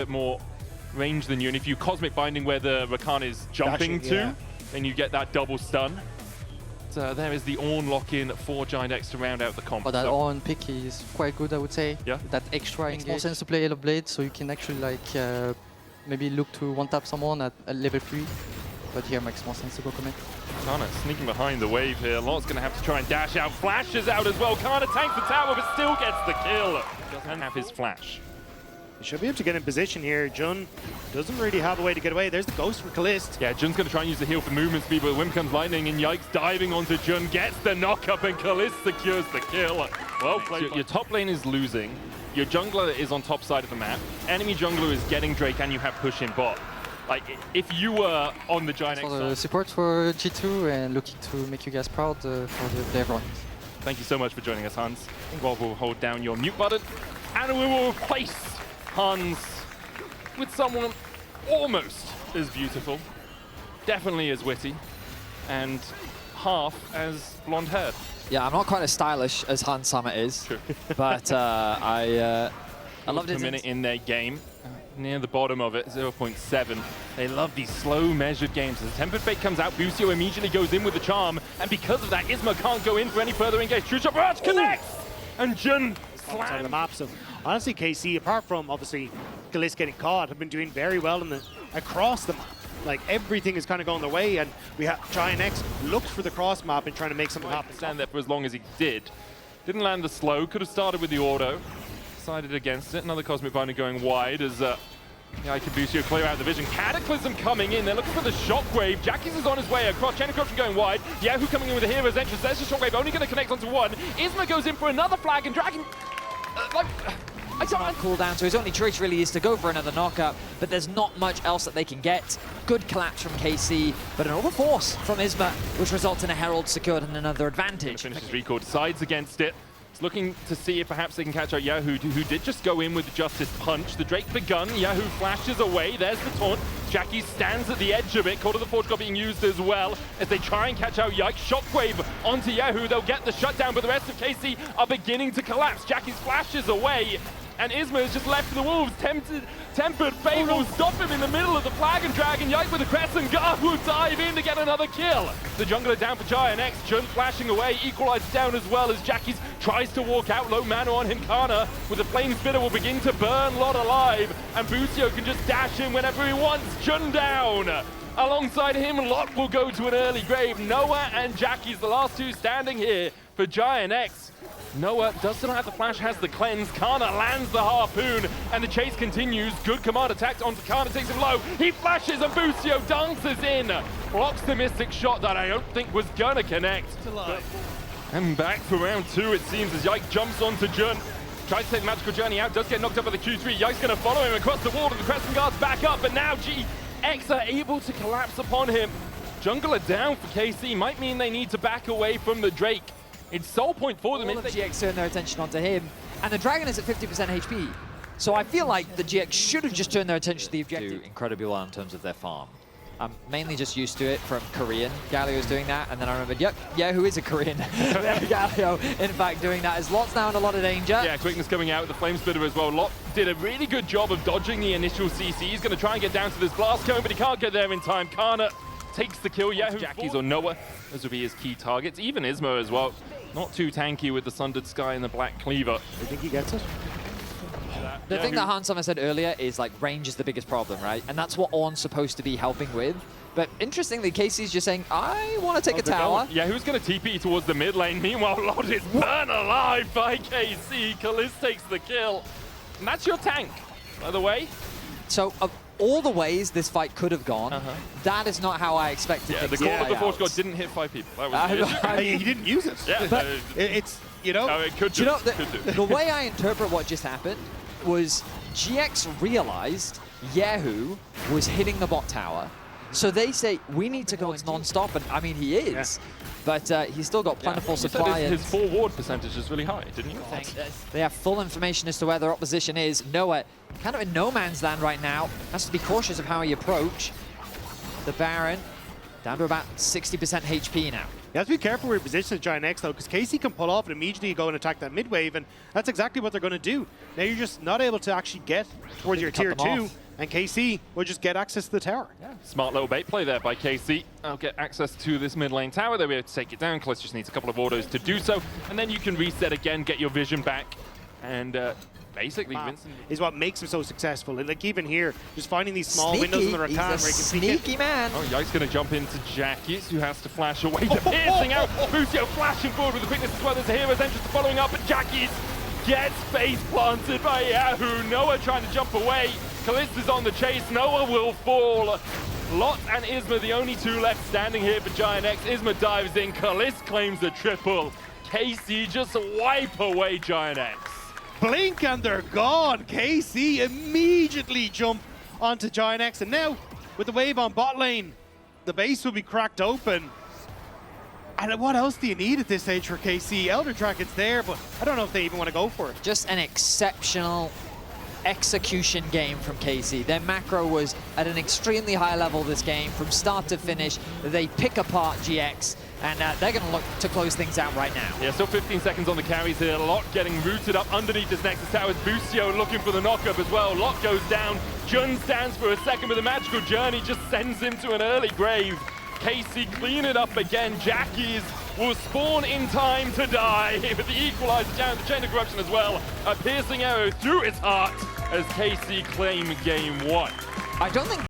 bit more range than you, and if you Cosmic Binding where the Rakan is jumping to, then you get that double stun. So there is the Ornn lock-in for GiantX to round out the comp. But that Ornn pick is quite good, I would say. Yeah. That extra makes more sense to play Halo Blade, so you can actually like maybe look to one-tap someone at level 3. But here makes more sense to go commit. Kana sneaking behind the wave here. Lot's going to have to try and dash out. Flashes out as well. Kana tanks the tower, but still gets the kill. Doesn't have his flash. He should be able to get in position here. Jun doesn't really have a way to get away. There's the ghost from Kalist. Yeah, Jun's going to try and use the heal for movement speed, but when comes lightning and Yikes diving onto Jun, gets the knock-up, and Kalist secures the kill. Well played. Your top lane is losing. Your jungler is on top side of the map. Enemy jungler is getting Drake, and you have push in bot. Like, if you were on the GiantX For the support for G2 and looking to make you guys proud for the player runs. Thank you so much for joining us, Hans. Rob will hold down your mute button, and we will replace Hans with someone almost as beautiful, definitely as witty, and half as blonde-haired. Yeah, I'm not quite as stylish as Hans Summit is, but I loved it. Per minute in their game. Near the bottom of it, 0.7. They love these slow, measured games. As Tempered Fate comes out, Busio immediately goes in with the charm, and because of that, Isma can't go in for any further engage. True Shot Barrage connects! And Jun Outside of the slams. map. So honestly, KC, apart from obviously Kalist getting caught, have been doing very well in the across the map. Like everything is kind of going their way, and we have GiantX looked for the cross map and trying to make something happen. Stand there for as long as he did. Didn't land the slow, could have started with the auto. Decided against it. Another Cosmic Binder going wide as Busio clear out the vision. Cataclysm coming in. They're looking for the Shockwave. Jackie's is on his way across. Chain of Corruption going wide. Yahoo coming in with a hero's entrance. There's the Shockwave only going to connect onto one. Isma goes in for another flag, and Dragon... I can't cooldown, so his only choice really is to go for another knockup, but there's not much else that they can get. Good collapse from KC, but an overforce from Isma, which results in a Herald secured and another advantage. Finishes recall, decides against it. It's looking to see if perhaps they can catch out Yahoo, who did just go in with the Justice Punch. The Drake begun, Yahoo flashes away, there's the taunt. Jackie stands at the edge of it, Call of the Forge God being used as well, as they try and catch out Yikes. Shockwave onto Yahoo, they'll get the shutdown, but the rest of KC are beginning to collapse. Jackie's flashes away, and Isma is just left for the Wolves. Tempered Fate will stop him in the middle of the Flag and Dragon. Yike with a Crescent Guard will dive in to get another kill. The jungler down for GiantX. Jun flashing away, equalized down as well as Jackie's tries to walk out. Low mana on him. Kana with the Flame Spitter will begin to burn Lot alive, and Busio can just dash in whenever he wants. Jun down. Alongside him, Lot will go to an early grave. Noah and Jackie's the last two standing here for GiantX. Noah does still have the flash, has the cleanse. Kana lands the harpoon, and the chase continues. Good command attack onto Kana, takes him low. He flashes, and Busio dances in. Blocks the Mystic Shot that I don't think was gonna connect. And back for round 2, it seems, as Yike jumps onto Jun. Tries to take the Magical Journey out, does get knocked up by the Q3. Yike's gonna follow him across the wall, and the Crescent Guard's back up, but now GX are able to collapse upon him. Jungler down for KC might mean they need to back away from the Drake. It's soul point for them. All of the GX turn their attention onto him, and the Dragon is at 50% HP. So I feel like the GX should have just turned their attention to the objective. Do incredibly well in terms of their farm. I'm mainly just used to it from Korean. Galio's doing that, and then I remembered, yep, yeah, who is a Korean? Galio, in fact, doing that. As Lot's now in a lot of danger. Yeah, quickness coming out with the Flame Spitter as well. Lot did a really good job of dodging the initial CC. He's going to try and get down to this blast cone, but he can't get there in time. Kana takes the kill. Yahoo, Jackie's or Noah. Those will be his key targets. Even Ismo as well. Not too tanky with the Sundered Sky and the Black Cleaver. I think he gets it. The thing that Hans Sommer said earlier is like range is the biggest problem, right? And that's what Ornn's supposed to be helping with. But interestingly, Casey's just saying, I want to take a tower. Yeah, who's going to TP towards the mid lane? Meanwhile, Lot is burned alive by KC. Kalist takes the kill. And that's your tank, by the way. So of all the ways this fight could have gone, that is not how I expected Yeah, things the to Call of play the Forge out. God didn't hit 5 people. That was He didn't use it. Yeah, But It's, you know. no, it could do. Do you know, Could do. the way I interpret what just happened was GX realized Yahoo was hitting the bot tower. So they say, we need to go non-stop, and I mean, he is. But he's still got plentiful supply. His full ward percentage is really high, didn't you? They have full information as to where their opposition is. Noah, kind of in no man's land right now. Has to be cautious of how he approach. The Baron, down to about 60% HP now. You have to be careful where you position the GiantX though, because KC can pull off and immediately go and attack that mid wave, and that's exactly what they're going to do. Now you're just not able to actually get towards your tier 2, and KC will just get access to the tower. Yeah, smart little bait play there by KC. I'll get access to this mid lane tower. They'll be able to take it down. Kalis just needs a couple of autos to do so, and then you can reset again, get your vision back, and basically Vincent is what makes him so successful. And like even here, just finding these small windows in the Rakan where he can sneaky man. Oh, Yike's going to jump into Jackies, who has to flash away. The piercing out. Busio flashing forward with the quickness as well. There's a hero's entrance following up, but Jackies gets face planted by Yahoo. Noah trying to jump away. Kalis is on the chase. Noah will fall. Lot and Isma, the only two left standing here for GiantX. Isma dives in. Kalis claims the triple. KC just wipe away GiantX. Blink and they're gone. KC immediately jump onto GiantX, and now with the wave on bot lane, the base will be cracked open. And what else do you need at this stage for KC? Elder Dragon's there, but I don't know if they even want to go for it. Just an exceptional execution game from KC. Their macro was at an extremely high level this game. From start to finish, they pick apart GX, and they're going to look to close things out right now. Yeah, still 15 seconds on the carries here. Lot getting rooted up underneath this Nexus tower. Busio looking for the knockup as well. Lot goes down. Jun stands for a second, but the magical journey just sends him to an early grave. KC clean it up again. Jackies will spawn in time to die, but the equalizer down the chain of corruption as well. A piercing arrow through his heart as KC claim game 1. I don't think